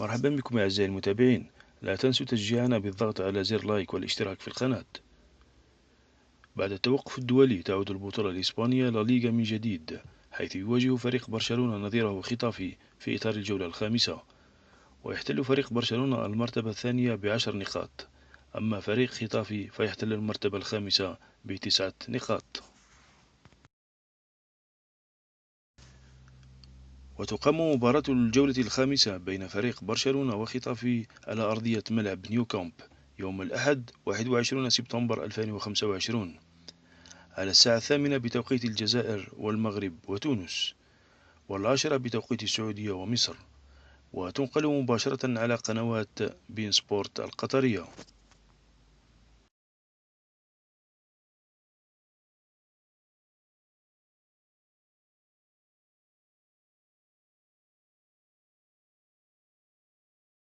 مرحبا بكم أعزائي المتابعين. لا تنسوا تشجيعنا بالضغط على زر لايك والاشتراك في القناة. بعد التوقف الدولي تعود البطولة الإسبانية لا ليغا من جديد، حيث يواجه فريق برشلونة نظيره خطافي في إطار الجولة الخامسة، ويحتل فريق برشلونة المرتبة الثانية ب10 نقاط، أما فريق خطافي فيحتل المرتبة الخامسة ب9 نقاط. وتقام مباراة الجولة الخامسة بين فريق برشلونة وخطافي على أرضية ملعب نيو كامب يوم الأحد 21 سبتمبر 2025 على الساعة 8 بتوقيت الجزائر والمغرب وتونس، والعاشرة بتوقيت السعودية ومصر، وتنقل مباشرة على قنوات بين سبورت القطرية.